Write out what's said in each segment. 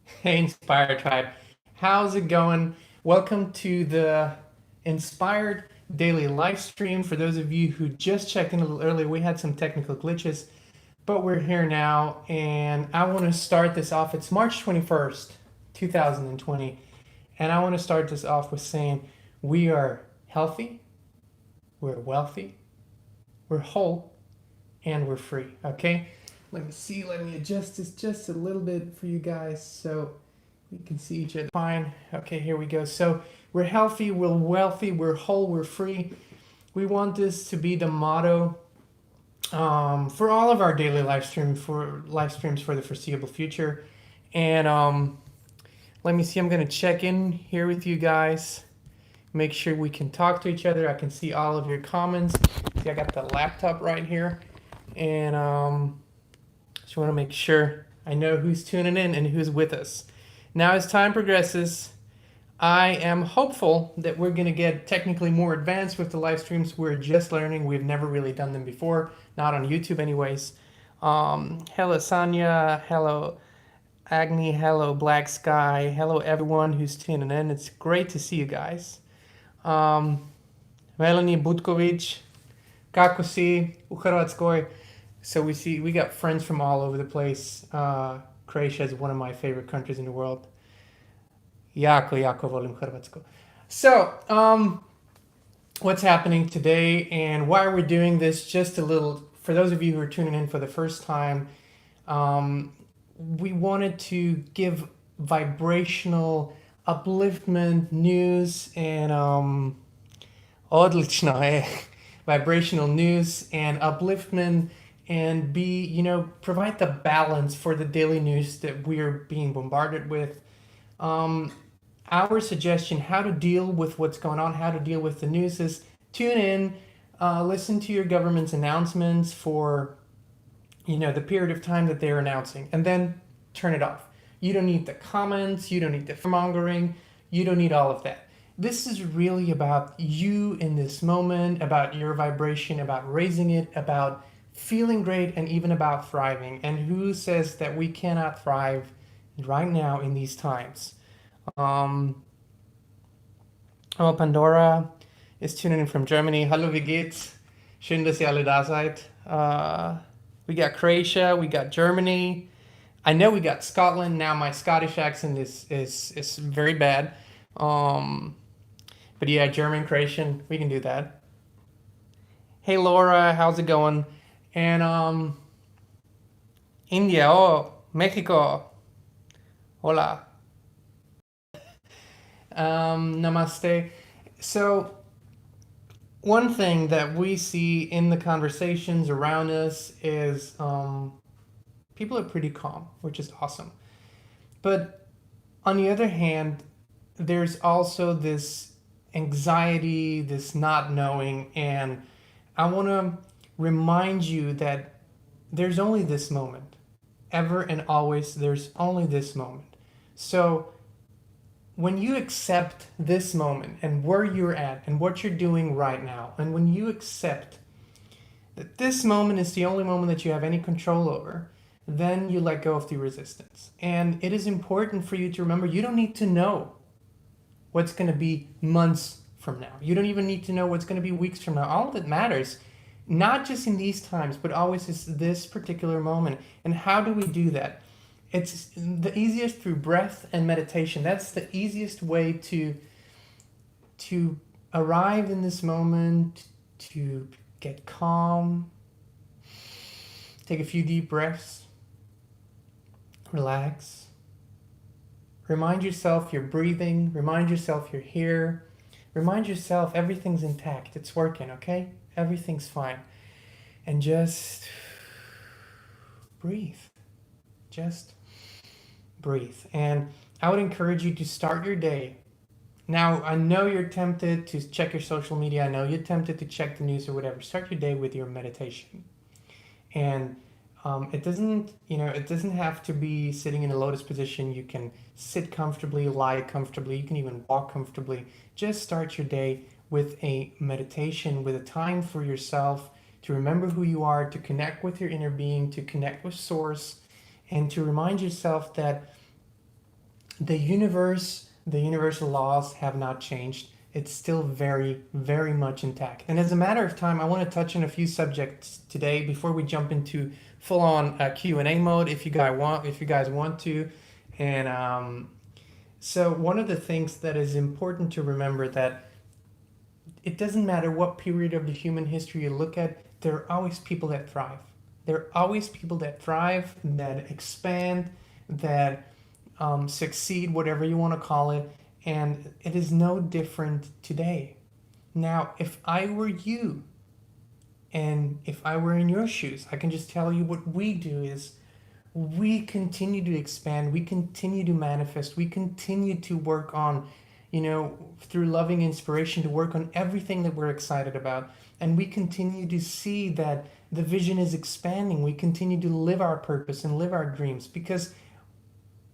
Hey, Inspired Tribe. How's it going? Welcome to the Inspired Daily live stream. For those of you who just checked in a little earlier, we had some technical glitches, but we're here now, and I want to start this off. It's March 21st, 2020, and I want to start this off with saying we are healthy, we're wealthy, we're whole, and we're free. Okay? Let me see. Let me adjust this just a little bit for you guys so we can see each other fine. Okay, here we go. So we're healthy, we're wealthy, we're whole, we're free. We want this to be the motto for all of our daily live streams for the foreseeable future. And let me see. I'm gonna check in here with you guys. Make sure we can talk to each other. I can see all of your comments. See, I got the laptop right here, and just want to make sure I know who's tuning in and who's with us. Now, as time progresses, I am hopeful that we're going to get technically more advanced with the live streams. We're just learning. We've never really done them before, not on YouTube, anyways. Hello, Sonia. Hello, Agni. Hello, Black Sky. Hello, everyone who's tuning in. It's great to see you guys. Melanie Butkovic, kako si u Hrvatskoj? So we got friends from all over the place. Croatia is one of my favorite countries in the world. Jako volim Hrvatsko. So, what's happening today and why we're doing this? Just a little, for those of you who are tuning in for the first time, we wanted to give vibrational upliftment news and odlično, vibrational news and upliftment, and provide the balance for the daily news that we're being bombarded with. Our suggestion, how to deal with what's going on, how to deal with the news, is tune in, listen to your government's announcements for the period of time that they're announcing, and then turn it off. You don't need the comments, you don't need the fear-mongering, you don't need all of that. This is really about you in this moment, about your vibration, about raising it, about feeling great, and even about thriving. And who says that we cannot thrive right now in these times? Pandora is tuning in from Germany. Hallo, wie geht's? Schön, dass ihr alle da seid. We got Croatia, we got Germany. I know we got Scotland. Now my Scottish accent is very bad. But yeah, German, Croatian, we can do that. Hey Laura, how's it going? And India, Mexico, hola. Namaste. So one thing that we see in the conversations around us is people are pretty calm, which is awesome. But on the other hand, there's also this anxiety, this not knowing, and I want to remind you that there's only this moment. Ever and always, there's only this moment. So when you accept this moment and where you're at and what you're doing right now, and when you accept that this moment is the only moment that you have any control over, then you let go of the resistance. And it is important for you to remember you don't need to know what's going to be months from now. You don't even need to know what's going to be weeks from now. All that matters, not just in these times, but always is this particular moment. And how do we do that? It's the easiest through breath and meditation. That's the easiest way to arrive in this moment, to get calm. Take a few deep breaths. Relax. Remind yourself you're breathing. Remind yourself you're here. Remind yourself everything's intact. It's working, okay? Everything's fine. And just breathe. Just breathe. And I would encourage you to start your day. Now, I know you're tempted to check your social media. I know you're tempted to check the news or whatever. Start your day with your meditation. And it doesn't have to be sitting in a lotus position. You can sit comfortably, lie comfortably. You can even walk comfortably. Just start your day with a meditation, with a time for yourself to remember who you are, to connect with your inner being, to connect with source, and to remind yourself that the universal laws have not changed. It's still very, very much intact. And as a matter of time, I want to touch on a few subjects today before we jump into full-on Q&A mode, if you guys want to. And so one of the things that is important to remember, that it doesn't matter what period of the human history you look at, there are always people that thrive. There are always people that thrive, that expand, that succeed, whatever you want to call it. And it is no different today. Now, if I were you, and if I were in your shoes, I can just tell you what we do is we continue to expand, we continue to manifest, we continue to work on, through loving inspiration, to work on everything that we're excited about. And we continue to see that the vision is expanding. We continue to live our purpose and live our dreams, because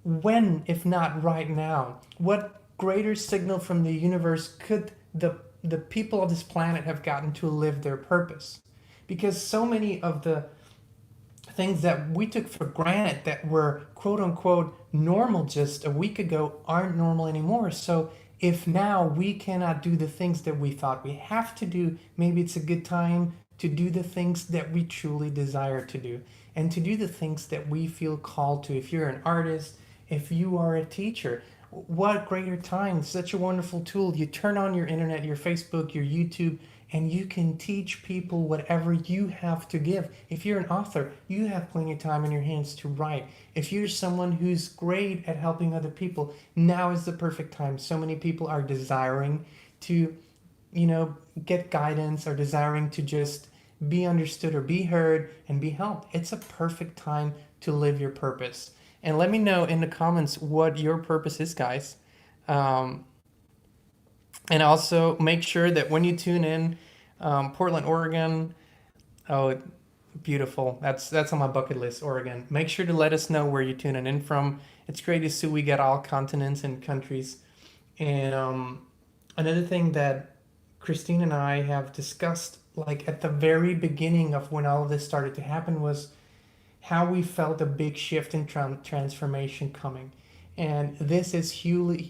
when, if not right now, what greater signal from the universe could the people of this planet have gotten to live their purpose? Because so many of the things that we took for granted that were quote unquote normal just a week ago aren't normal anymore. So if now we cannot do the things that we thought we have to do, maybe it's a good time to do the things that we truly desire to do, and to do the things that we feel called to. If you're an artist, if you are a teacher, what greater time? Such a wonderful tool. You turn on your internet, your Facebook, your YouTube, and you can teach people whatever you have to give. If you're an author, you have plenty of time in your hands to write. If you're someone who's great at helping other people, now is the perfect time. So many people are desiring to, get guidance, or desiring to just be understood or be heard and be helped. It's a perfect time to live your purpose. And let me know in the comments what your purpose is, guys. And also make sure that when you tune in, Portland, Oregon, oh, beautiful. That's on my bucket list, Oregon. Make sure to let us know where you're tuning in from. It's great to see we get all continents and countries. And another thing that Christine and I have discussed, like at the very beginning of when all of this started to happen, was how we felt a big shift in transformation coming. And this is truly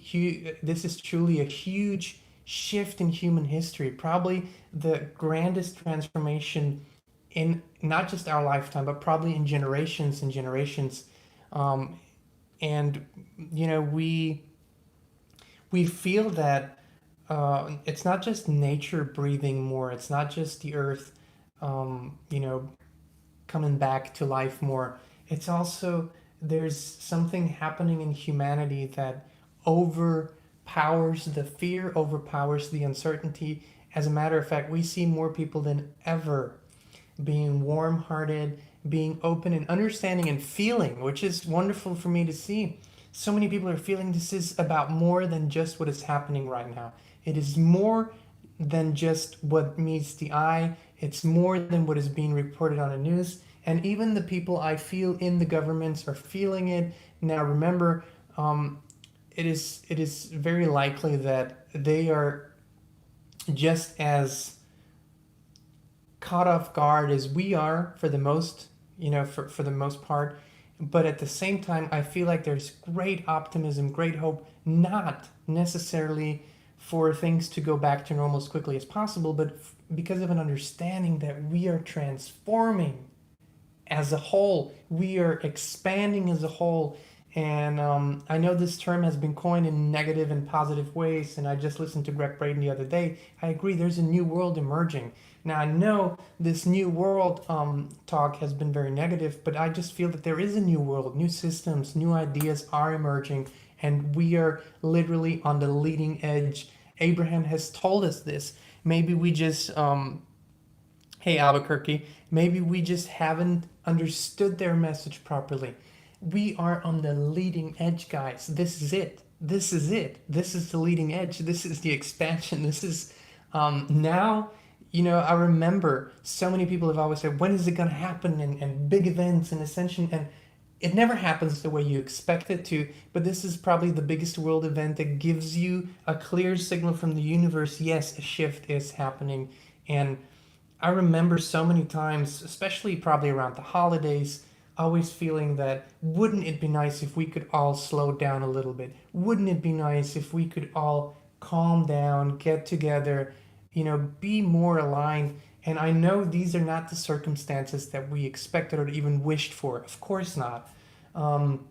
a huge shift in human history, probably the grandest transformation in not just our lifetime, but probably in generations and generations. And we feel that it's not just nature breathing more. It's not just the earth, coming back to life more. It's also, there's something happening in humanity that overpowers the fear, overpowers the uncertainty. As a matter of fact, we see more people than ever being warm-hearted, being open and understanding and feeling, which is wonderful for me to see. So many people are feeling this is about more than just what is happening right now. It is more than just what meets the eye. It's more than what is being reported on the news. And even the people I feel in the governments are feeling it. Now remember, it is very likely that they are just as caught off guard as we are for the most, for the most part. But at the same time, I feel like there's great optimism, great hope, not necessarily for things to go back to normal as quickly as possible, but because of an understanding that we are transforming as a whole, we are expanding as a whole. And I know this term has been coined in negative and positive ways, and I just listened to Greg Braden the other day. I agree, there's a new world emerging. Now, I know this new world talk has been very negative, but I just feel that there is a new world, new systems, new ideas are emerging, and we are literally on the leading edge. Abraham has told us this. Maybe we just, hey Albuquerque, maybe we just haven't understood their message properly. We are on the leading edge, guys. This is it. This is it. This is the leading edge. This is the expansion. This is now, I remember so many people have always said, when is it going to happen? And big events and ascension. And it never happens the way you expect it to. But this is probably the biggest world event that gives you a clear signal from the universe. Yes, a shift is happening. And I remember so many times, especially probably around the holidays, always feeling that, wouldn't it be nice if we could all slow down a little bit? Wouldn't it be nice if we could all calm down, get together, be more aligned? And I know these are not the circumstances that we expected or even wished for. Of course not. Um,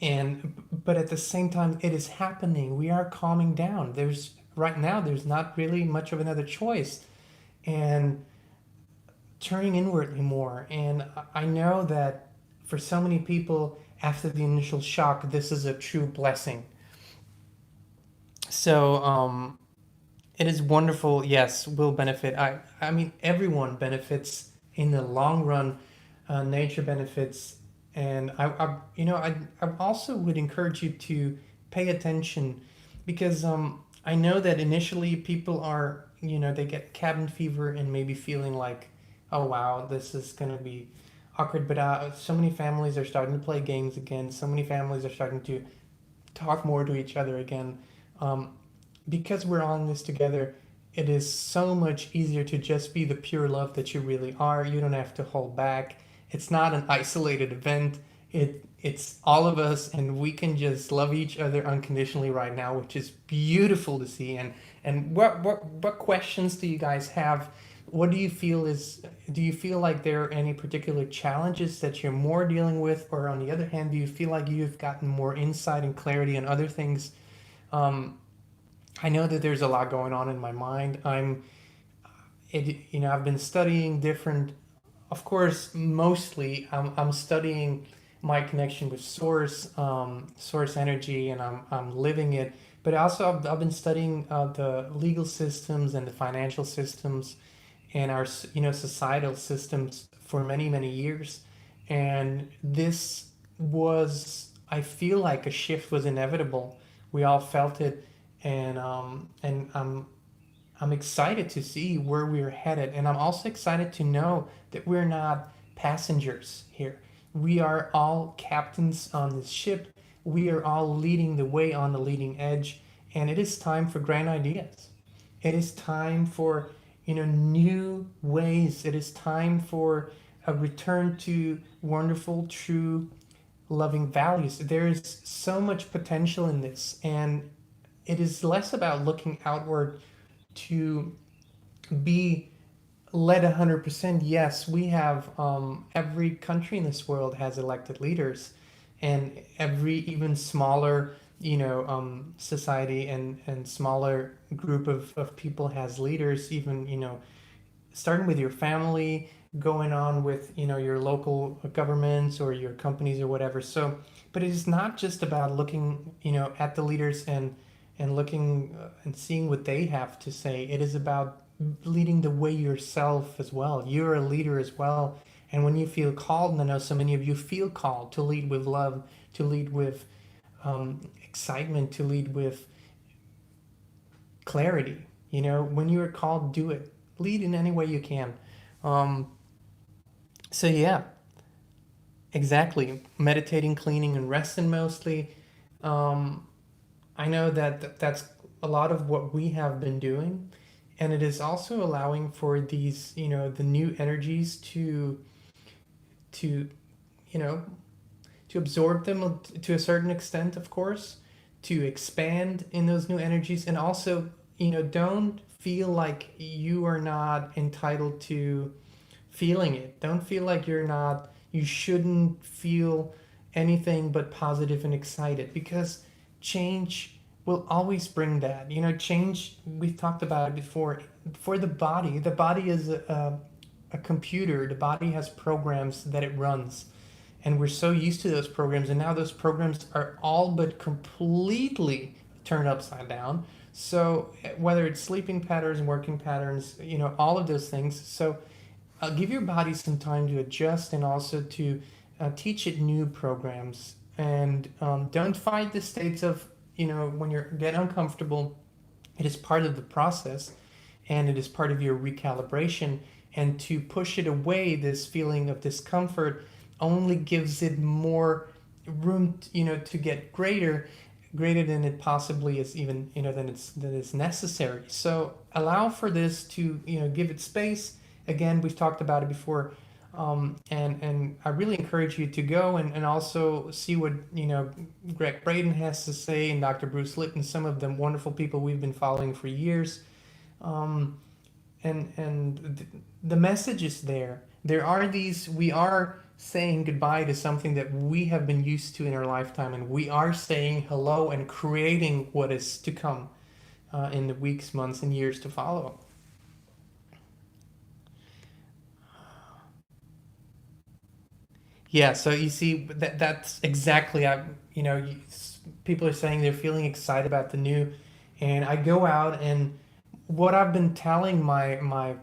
but at the same time, it is happening. We are calming down. There's right now. There's not really much of another choice, and turning inwardly more. And I know that for so many people, after the initial shock, this is a true blessing. So it is wonderful. Yes, will benefit. I mean, everyone benefits in the long run. Nature benefits, and I also would encourage you to pay attention, because I know that initially people are, they get cabin fever and maybe feeling like, oh wow, this is gonna be awkward. But so many families are starting to play games again. So many families are starting to talk more to each other again. Um, because we're on this together, it is so much easier to just be the pure love that you really are. You don't have to hold back. It's not an isolated event. It's all of us, and we can just love each other unconditionally right now, which is beautiful to see. And what questions do you guys have? What do you feel is Do you feel like there are any particular challenges that you're more dealing with, or on the other hand, do you feel like you've gotten more insight and clarity on other things? Um, I know that there's a lot going on in my mind. I've been studying different, of course, mostly I'm studying my connection with source, source energy, and I'm living it. But also I've been studying the legal systems and the financial systems and our, societal systems for many, many years. And this was, I feel like a shift was inevitable. We all felt it, and I'm excited to see where we're headed, and I'm also excited to know that we're not passengers here. We are all captains on this ship. We are all leading the way on the leading edge, and it is time for grand ideas. It is time for, new ways. It is time for a return to wonderful, true, loving values. There is so much potential in this, and it is less about looking outward to be led 100%. Yes, we have, every country in this world has elected leaders, and every even smaller, society and smaller group of people has leaders, even, starting with your family, going on with, your local governments or your companies or whatever. So, but it is not just about looking, at the leaders and looking and seeing what they have to say. It is about leading the way yourself as well. You're a leader as well. And when you feel called, and I know so many of you feel called to lead with love, to lead with excitement, to lead with clarity. When you are called, do it. Lead in any way you can. Um, so yeah, exactly. Meditating, cleaning, and resting mostly. Um, I know that that's a lot of what we have been doing, and it is also allowing for these, the new energies to, you know, to absorb them to a certain extent, of course, to expand in those new energies, and also, don't feel like you are not entitled to feeling it. Don't feel like you shouldn't feel anything but positive and excited, because change will always bring that. Change, we've talked about it before. For the body is a computer. The body has programs that it runs. And we're so used to those programs, and now those programs are all but completely turned upside down. So whether it's sleeping patterns and working patterns, all of those things. So give your body some time to adjust, and also to teach it new programs. And don't fight the states of, when you get uncomfortable. It is part of the process, and it is part of your recalibration. And to push it away, this feeling of discomfort, only gives it more room, to get greater than it possibly is, even, than it's necessary. So allow for this to, give it space. Again, we've talked about it before. And I really encourage you to go and also see what Greg Braden has to say, and Dr. Bruce Lipton, some of them wonderful people we've been following for years. Um, and the message is there. There are these. We are saying goodbye to something that we have been used to in our lifetime, and we are saying hello and creating what is to come in the weeks, months, and years to follow. Yeah, so you see that's exactly people are saying they're feeling excited about the new, and I go out and what I've been telling my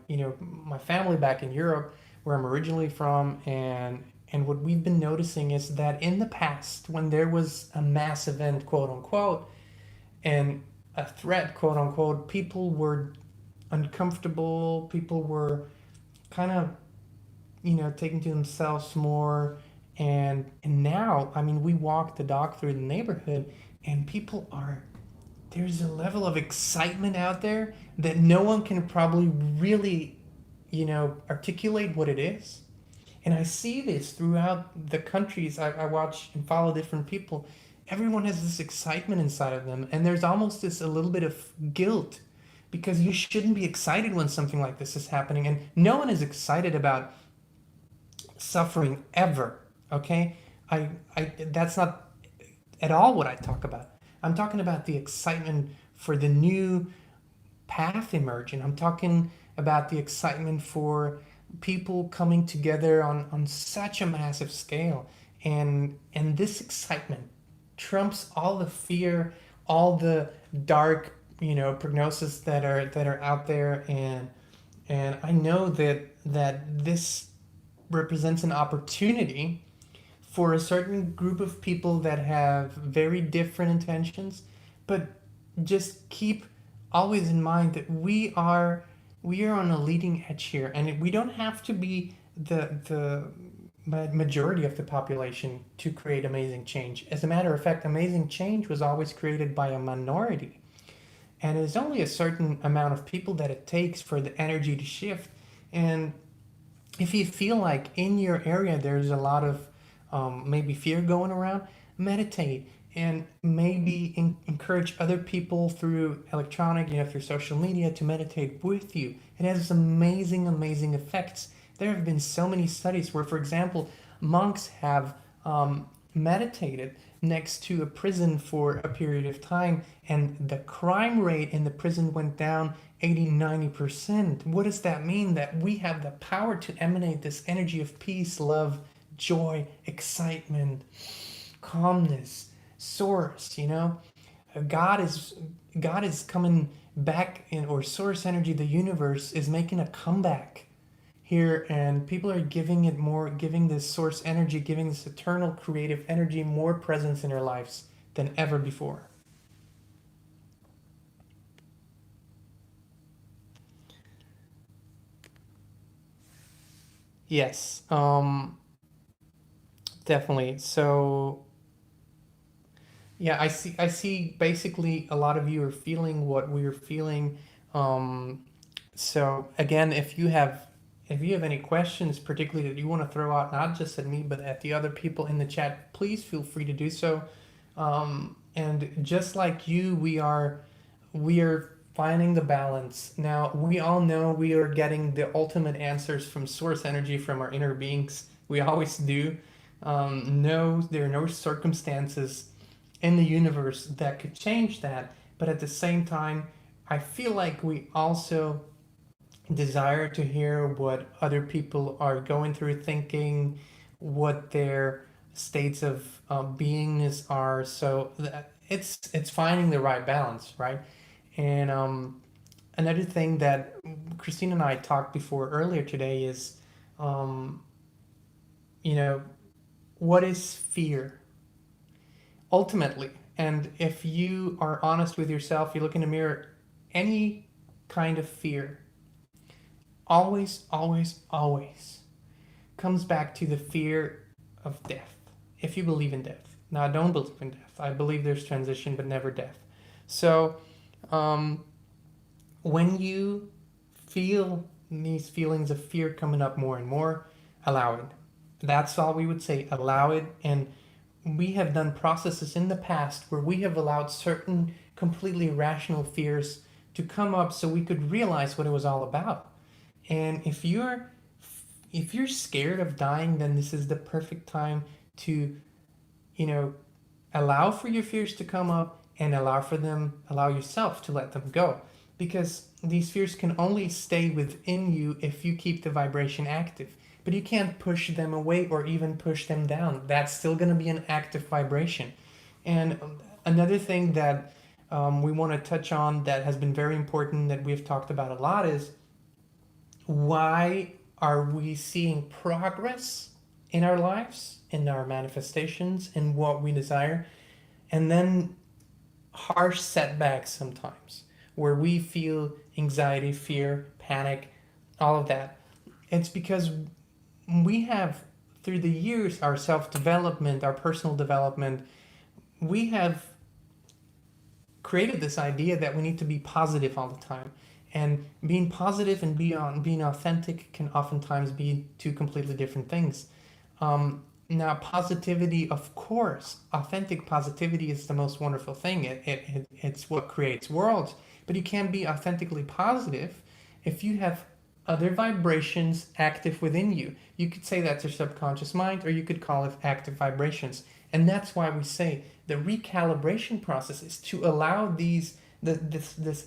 family back in Europe, where I'm originally from, and what we've been noticing is that in the past, when there was a mass event, quote unquote, and a threat, quote unquote, people were uncomfortable, people were kind of taking to themselves more. And now, I mean, we walk the dog through the neighborhood, and people are there's a level of excitement out there that no one can probably really articulate what it is. And I see this throughout the countries I watch and follow different people. Everyone has this excitement inside of them, and there's almost this a little bit of guilt because you shouldn't be excited when something like this is happening, and no one is excited about suffering ever. Okay, I that's not at all what I talk about. I'm talking about the excitement for the new path emerging. I'm talking about the excitement for people coming together on such a massive scale. And this excitement trumps all the fear, all the dark, prognosis that are out there. And I know that this represents an opportunity for a certain group of people that have very different intentions, but just keep always in mind that we are on a leading edge here, and we don't have to be the majority of the population to create amazing change. As a matter of fact, amazing change was always created by a minority, and it's only a certain amount of people that it takes for the energy to shift. And if you feel like in your area there's a lot of maybe fear going around, meditate and maybe encourage other people through electronic, through social media to meditate with you. It has amazing, amazing effects. There have been so many studies where, for example, monks have meditated next to a prison for a period of time, and the crime rate in the prison went down 80-90%. What does that mean? That we have the power to emanate this energy of peace, love, joy, excitement, calmness, source. God is coming back in, or source energy, the universe is making a comeback here, and people are giving it more, giving this source energy, giving this eternal creative energy more presence in their lives than ever before. Yes, definitely. So yeah, I see basically a lot of you are feeling what we're feeling. Um, so again, if you have any questions, particularly that you want to throw out, not just at me but at the other people in the chat, please feel free to do so. And just like you, we are finding the balance. Now, we all know we are getting the ultimate answers from source energy, from our inner beings. We always do. No, there are no circumstances in the universe that could change that. But at the same time, I feel like we also desire to hear what other people are going through, thinking, what their states of beingness are. So it's finding the right balance, right? And another thing that Christine and I talked before earlier today is, um, you know, what is fear ultimately? And if you are honest with yourself, you look in the mirror, any kind of fear always, always, always comes back to the fear of death. If you believe in death. Now, I don't believe in death. I believe there's transition, but never death. So, um, when you feel these feelings of fear coming up more and more, allow it. That's all we would say, allow it. And we have done processes in the past where we have allowed certain completely rational fears to come up so we could realize what it was all about. And if you're scared of dying, then this is the perfect time to, you know, allow for your fears to come up and allow yourself to let them go. Because these fears can only stay within you if you keep the vibration active. But you can't push them away or even push them down. That's still going to be an active vibration. And another thing that we want to touch on that has been very important that we've talked about a lot is, why are we seeing progress in our lives, in our manifestations, in what we desire, and then harsh setbacks sometimes where we feel anxiety, fear, panic, all of that? It's because we have, through the years, our self-development, our personal development, we have created this idea that we need to be positive all the time. And being positive and being authentic can oftentimes be two completely different things. Now, positivity, of course, authentic positivity is the most wonderful thing. It's what creates worlds. But you can't be authentically positive if you have other vibrations active within you. You could say that's your subconscious mind, or you could call it active vibrations. And that's why we say the recalibration process is to allow this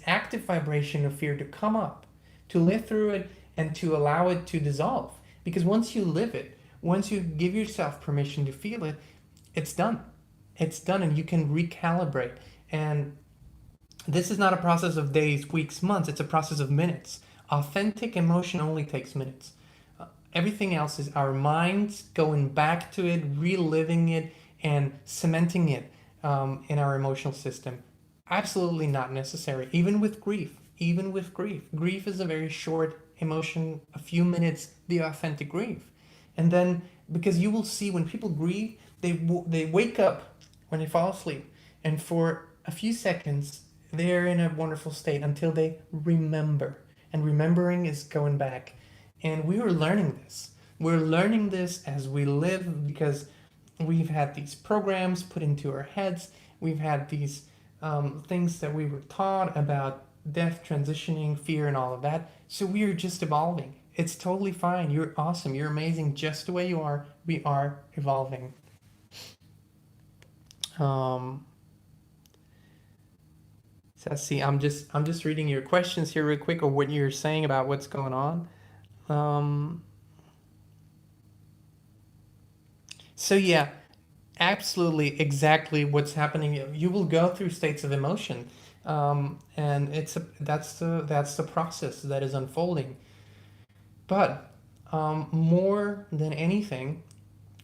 active vibration of fear to come up, to live through it, and to allow it to dissolve. Because once you live it, once you give yourself permission to feel it, it's done. It's done, and you can recalibrate. And this is not a process of days, weeks, months. It's a process of minutes. Authentic emotion only takes minutes. Everything else is our minds going back to it, reliving it, and cementing it in our emotional system. Absolutely not necessary. Even with grief. Grief is a very short emotion, a few minutes, the authentic grief. And then, because you will see when people grieve, they wake up when they fall asleep, and for a few seconds they're in a wonderful state until they remember. And remembering is going back. And we were learning this. We're learning this as we live, because we've had these programs put into our heads. We've had these things that we were taught about death, transitioning, fear, and all of that. So we are just evolving. It's totally fine. You're awesome. You're amazing just the way you are. We are evolving. So let's see. I'm just reading your questions here real quick, or what you're saying about what's going on. So yeah, absolutely, exactly what's happening. You will go through states of emotion, and that's the process that is unfolding. But more than anything,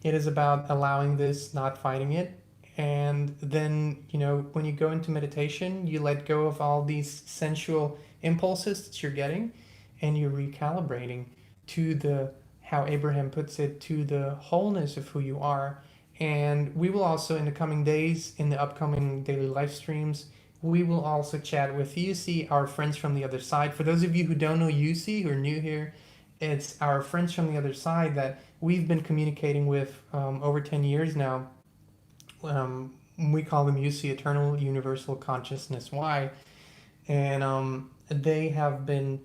it is about allowing this, not fighting it. And then, when you go into meditation, you let go of all these sensual impulses that you're getting, and you're recalibrating to how Abraham puts it, to the wholeness of who you are. And we will also, in the coming days, in the upcoming daily live streams, we will also chat with UC, our friends from the other side. For those of you who don't know UC, who are new here, it's our friends from the other side that we've been communicating with over 10 years now. We call them UC, Eternal Universal Consciousness. Why? And they have been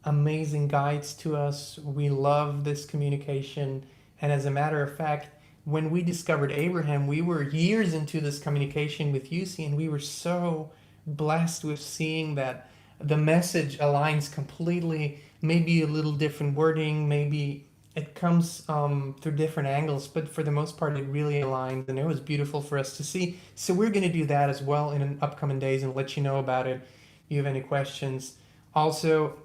amazing guides to us. We love this communication. And as a matter of fact, when we discovered Abraham, we were years into this communication with UC, and we were so blessed with seeing that the message aligns completely, maybe a little different wording, maybe it comes through different angles, but for the most part, it really aligns, and it was beautiful for us to see. So we're going to do that as well in upcoming days and let you know about it. If you have any questions. Also,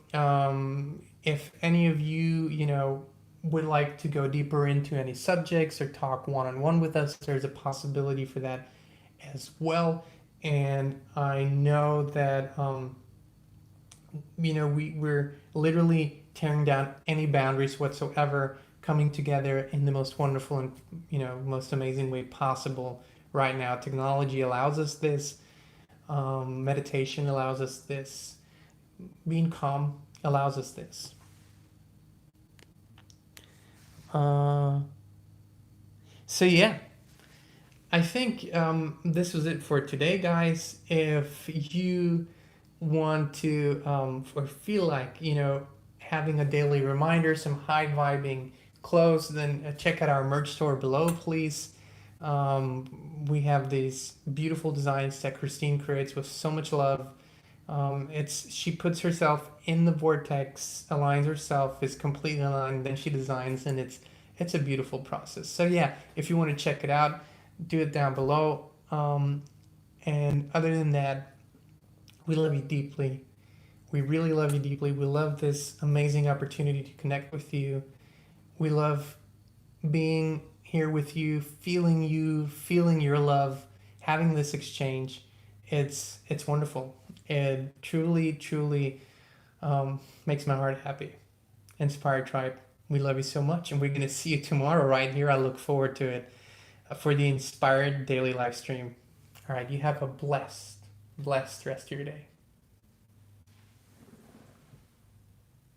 if any of you, would like to go deeper into any subjects or talk one-on-one with us, there's a possibility for that as well. And I know that, we're literally tearing down any boundaries whatsoever, coming together in the most wonderful and, most amazing way possible right now. Technology allows us this. Meditation allows us this. Being calm allows us this. Uh, so yeah, I think this was it for today, guys. If you want to or feel like having a daily reminder, some high vibing clothes, then check out our merch store below, please. We have these beautiful designs that Christine creates with so much love. It's she puts herself in the vortex, aligns herself, is completely aligned, then she designs, and it's a beautiful process. So yeah, if you want to check it out, do it down below. And other than that, we love you deeply. We really love you deeply. We love this amazing opportunity to connect with you. We love being here with you, feeling your love, having this exchange. It's wonderful. It truly, truly makes my heart happy. Inspired Tribe, we love you so much, and we're gonna see you tomorrow right here. I look forward to it for the Inspired Daily Live Stream. All right, you have a blessed rest of your day.